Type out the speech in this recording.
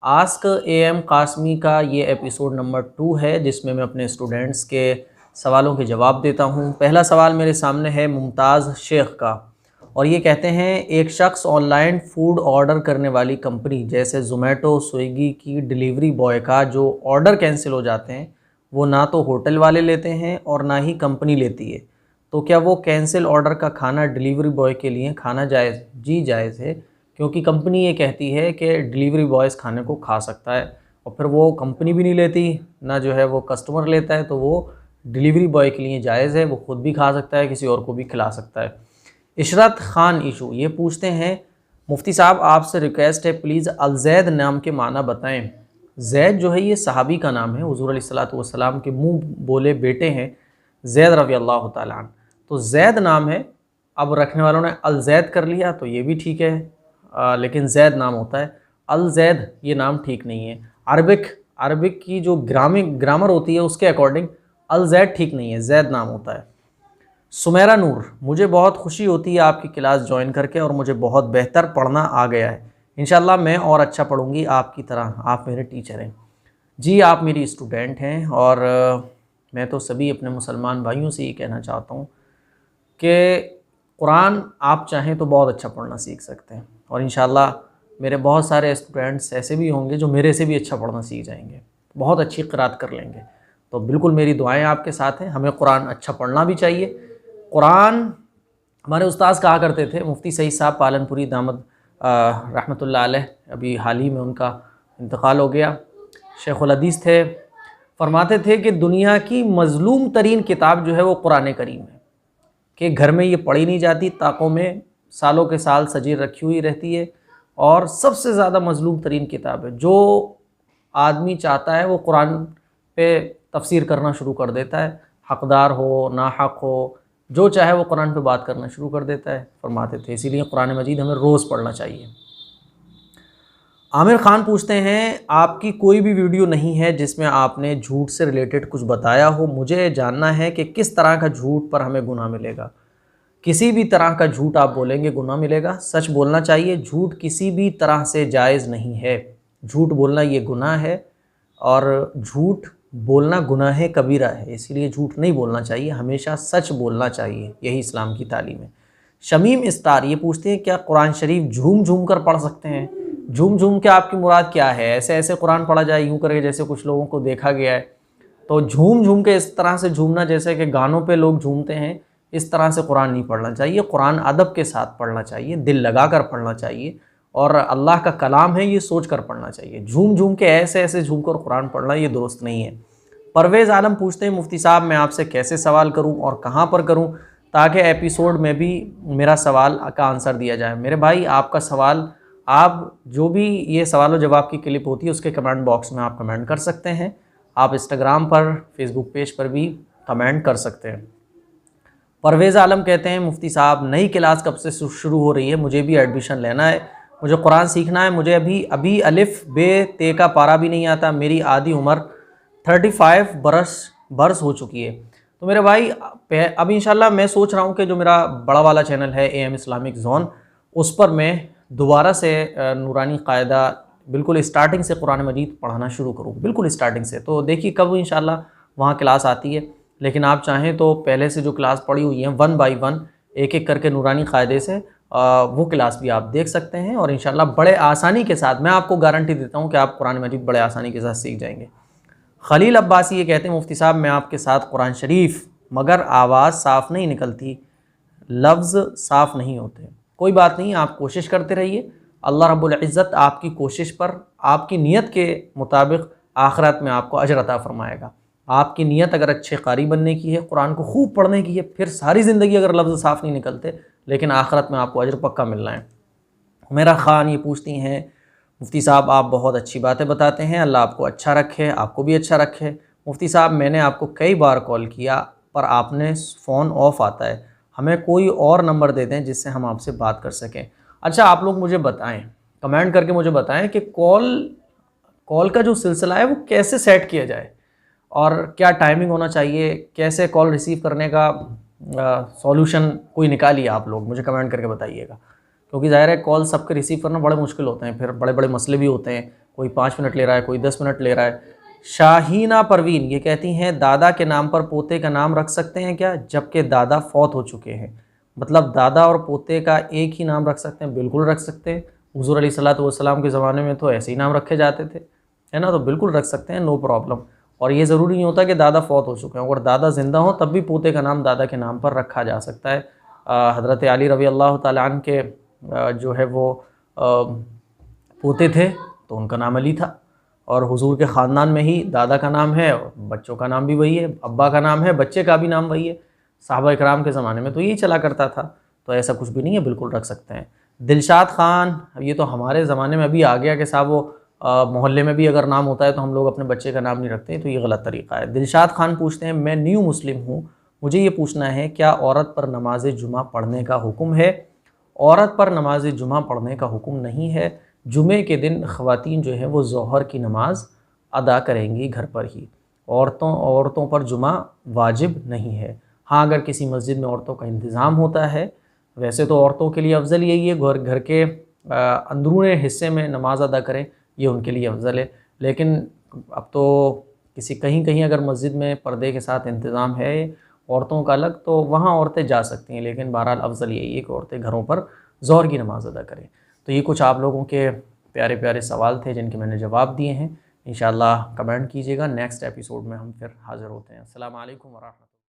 Ask AM Qasmi का ये episode number 2 है, जिसमें मैं अपने स्टूडेंट्स के सवालों के जवाब देता हूँ। पहला सवाल मेरे सामने है मुमताज़ शेख का, और ये कहते हैं एक शख्स ऑनलाइन फ़ूड ऑर्डर करने वाली कंपनी जैसे ज़ोमैटो, स्विगी की डिलीवरी बॉय का जो ऑर्डर कैंसिल हो जाते हैं, वो ना तो होटल वाले लेते हैं और ना ही कंपनी लेती है। तो क्या वो कैंसिल ऑर्डर का खाना डिलीवरी बॉय के लिए खाना जायज़? जी जायज़ है, क्योंकि कंपनी ये कहती है कि डिलीवरी बॉय इस खाने को खा सकता है, और फिर वो कंपनी भी नहीं लेती, ना जो है वो कस्टमर लेता है, तो वो डिलीवरी बॉय के लिए जायज़ है। वो खुद भी खा सकता है, किसी और को भी खिला सकता है। इशरत खान इशू ये पूछते हैं, मुफ्ती साहब आपसे रिक्वेस्ट है प्लीज़ अलजैद नाम के माना बताएं। जैद जो है ये सहाबी का नाम है, हुज़ूर अलैहिस्सलातु वस्सलाम के मुँह बोले बेटे हैं ज़ैद रज़ी अल्लाह तआला अन्हु। तो ज़ैद नाम है, अब रखने वालों ने अलजैद कर लिया तो ये भी ठीक है, लेकिन ज़ैद नाम होता है। अलजैद ये नाम ठीक नहीं है। अरबिक की जो ग्रामर होती है उसके अकॉर्डिंग अलजैद ठीक नहीं है, ज़ैद नाम होता है। सुमेरा नूर, मुझे बहुत खुशी होती है आपकी क्लास ज्वाइन करके, और मुझे बहुत बेहतर पढ़ना आ गया है। इंशाल्लाह मैं और अच्छा पढ़ूंगी आपकी तरह, आप मेरे टीचर हैं। जी आप मेरी स्टूडेंट हैं, और मैं तो सभी अपने मुसलमान भाइयों से ये कहना चाहता हूँ कि कुरान आप चाहें तो बहुत अच्छा पढ़ना सीख सकते हैं, और इंशाल्लाह मेरे बहुत सारे स्टूडेंट्स ऐसे भी होंगे जो मेरे से भी अच्छा पढ़ना सीख जाएंगे, बहुत अच्छी क़िरात कर लेंगे। तो बिल्कुल मेरी दुआएं आपके साथ हैं। हमें कुरान अच्छा पढ़ना भी चाहिए। कुरान हमारे उस्ताद कहा करते थे, मुफ्ती सईद साहब पालनपुरी दामद रहमतुल्लाह अलैह, अभी हाल ही में उनका इंतकाल हो गया, शेखुल हदीस थे। फरमाते थे कि दुनिया की मज़लूम तरीन किताब जो है वो कुरान करीम है, कि घर में ये पढ़ी नहीं जाती, ताकों में सालों के साल सजी रखी हुई रहती है, और सबसे ज़्यादा मज़लूम तरीन किताब है। जो आदमी चाहता है वो कुरान पे तफसीर करना शुरू कर देता है, हक़दार हो नाहक हो, जो चाहे वो कुरान पे बात करना शुरू कर देता है, फरमाते थे। इसीलिए कुरान मजीद हमें रोज़ पढ़ना चाहिए। आमिर खान पूछते हैं, आपकी कोई भी वीडियो नहीं है जिसमें आपने झूठ से रिलेटेड कुछ बताया हो। मुझे जानना है कि किस तरह का झूठ पर हमें गुनाह मिलेगा। किसी भी तरह का झूठ आप बोलेंगे गुनाह मिलेगा। सच बोलना चाहिए, झूठ किसी भी तरह से जायज़ नहीं है। झूठ बोलना ये गुनाह है, और झूठ बोलना गुनाह कबीरा है, इसलिए झूठ नहीं बोलना चाहिए, हमेशा सच बोलना चाहिए, यही इस्लाम की तालीम है। शमीम स्टार ये पूछते हैं, क्या कुरान शरीफ झूम झूम कर पढ़ सकते हैं? झूम झूम के आपकी मुराद क्या है? ऐसे ऐसे कुरान पढ़ा जाए यूँ करके, जैसे कुछ लोगों को देखा गया है। तो झूम झूम के इस तरह से झूमना, जैसे कि गानों पे लोग झूमते हैं, इस तरह से कुरान नहीं पढ़ना चाहिए। कुरान अदब के साथ पढ़ना चाहिए, दिल लगा कर पढ़ना चाहिए, और अल्लाह का कलाम है ये सोच कर पढ़ना चाहिए। झूम झूम के ऐसे ऐसे झूम कर कुरान पढ़ना ये दुरुस्त नहीं है। परवेज़ आलम पूछते हैं, मुफ्ती साहब मैं आपसे कैसे सवाल करूं और कहां पर करूं ताकि एपिसोड में भी मेरा सवाल का आंसर दिया जाए? मेरे भाई आपका सवाल, आप जो भी ये सवाल और जवाब की क्लिप होती है उसके कमेंट बॉक्स में आप कमेंट कर सकते हैं। आप इंस्टाग्राम पर, फेसबुक पेज पर भी कमेंट कर सकते हैं। परवेज़ आलम कहते हैं, मुफ्ती साहब नई क्लास कब से शुरू हो रही है? मुझे भी एडमिशन लेना है, मुझे कुरान सीखना है। मुझे अभी अलिफ बे ते का पारा भी नहीं आता। मेरी आधी उम्र 35 बरस हो चुकी है। तो मेरे भाई अब इंशाल्लाह मैं सोच रहा हूँ कि जो मेरा बड़ा वाला चैनल है AM इस्लामिक जोन, उस पर मैं दोबारा से नूरानी कायदा बिल्कुल स्टार्टिंग से कुरान मजीद पढ़ाना शुरू करूँ, बिल्कुल स्टार्टिंग से। तो देखिए कब इंशाल्लाह वहाँ क्लास आती है, लेकिन आप चाहें तो पहले से जो क्लास पढ़ी हुई हैं 1 बाय 1 एक एक करके नूरानी कायदे से वो क्लास भी आप देख सकते हैं, और इंशाल्लाह बड़े आसानी के साथ, मैं आपको गारंटी देता हूँ कि आप कुरान मजीद बड़े आसानी के साथ सीख जाएंगे। खलील अब्बासी ये कहते हैं, मुफ्ती साहब मैं आपके साथ कुरान शरीफ, मगर आवाज़ साफ़ नहीं निकलती, लफ्ज़ साफ़ नहीं होते। कोई बात नहीं, आप कोशिश करते रहिए। अल्लाह रब्बुल इज़्ज़त आपकी कोशिश पर, आपकी नीयत के मुताबिक आखिरत में आपको अजर अता फ़रमाएगा। आपकी नीयत अगर अच्छे कारी बनने की है, कुरान को खूब पढ़ने की है, फिर सारी ज़िंदगी अगर लफ्ज़ साफ़ नहीं निकलते, लेकिन आखिरत में आपको अजर पक्का मिलना है। मेरा ख़ान ये पूछती हैं, मुफ्ती साहब आप बहुत अच्छी बातें बताते हैं, अल्लाह आपको अच्छा रखे, आपको भी अच्छा रखे। मुफ्ती साहब मैंने आपको कई बार कॉल किया पर आपने फ़ोन ऑफ आता है, हमें कोई और नंबर दे दें जिससे हम आपसे बात कर सकें। अच्छा आप लोग मुझे बताएं, कमेंट करके मुझे बताएं कि कॉल का जो सिलसिला है वो कैसे सेट किया जाए, और क्या टाइमिंग होना चाहिए, कैसे कॉल रिसीव करने का सॉल्यूशन कोई निकालिए। आप लोग मुझे कमेंट करके बताइएगा, क्योंकि ज़ाहिर है कॉल सबके रिसीव करना बड़े मुश्किल होते हैं, फिर बड़े बड़े मसले भी होते हैं। कोई 5 मिनट ले रहा है, कोई 10 मिनट ले रहा है। शाहीना परवीन ये कहती हैं दादा के नाम पर पोते का नाम रख सकते हैं क्या, जबकि दादा फौत हो चुके हैं। मतलब दादा और पोते का एक ही नाम रख सकते हैं? बिल्कुल रख सकते हैं। हुज़ूर अलैहिस्सलातु वस्सलाम के ज़माने में तो ऐसे ही नाम रखे जाते थे, है ना, तो बिल्कुल रख सकते हैं, नो प्रॉब्लम। और ये ज़रूरी नहीं होता कि दादा फौत हो चुके हैं, अगर दादा ज़िंदा हो तब भी पोते का नाम दादा के नाम पर रखा जा सकता है। हज़रत अली रज़ी अल्लाह तआला अन्हु के जो है वो पोते थे तो उनका नाम अली था, और हुजूर के ख़ानदान में ही दादा का नाम है, बच्चों का नाम भी वही है, अब्बा का नाम है, बच्चे का भी नाम वही है। सहाबा इकराम के ज़माने में तो यही चला करता था, तो ऐसा कुछ भी नहीं है, बिल्कुल रख सकते हैं। दिलशाद ख़ान, ये तो हमारे ज़माने में अभी आ गया कि साहब वो मोहल्ले में भी अगर नाम होता है तो हम लोग अपने बच्चे का नाम नहीं रखते, तो ये गलत तरीक़ा है। दिलशाद ख़ान पूछते हैं मैं न्यू मुस्लिम हूँ, मुझे ये पूछना है क्या औरत पर नमाज जुमा पढ़ने का हुक्म है? औरत पर नमाज जुमा पढ़ने का हुक्म नहीं है। जुमे के दिन ख़वातीन जो है वो ज़ोहर की नमाज़ अदा करेंगी घर पर ही। औरतों पर जुमा वाजिब नहीं है। हाँ, अगर किसी मस्जिद में औरतों का इंतज़ाम होता है, वैसे तो औरतों के लिए अफजल यही है घर के अंदरूनी हिस्से में नमाज अदा करें, ये उनके लिए अफजल है। लेकिन अब तो कहीं कहीं अगर मस्जिद में पर्दे के साथ इंतज़ाम है औरतों का अलग, तो वहाँ औरतें जा सकती हैं, लेकिन बहरहाल अफजल यही है कि औरतें घरों पर ज़ोहर की नमाज़ अदा करें। तो ये कुछ आप लोगों के प्यारे प्यारे सवाल थे जिनके मैंने जवाब दिए हैं। इंशाअल्लाह कमेंट कीजिएगा, नेक्स्ट एपिसोड में हम फिर हाज़िर होते हैं। अस्सलाम वालेकुम व रहमतुल्लाह।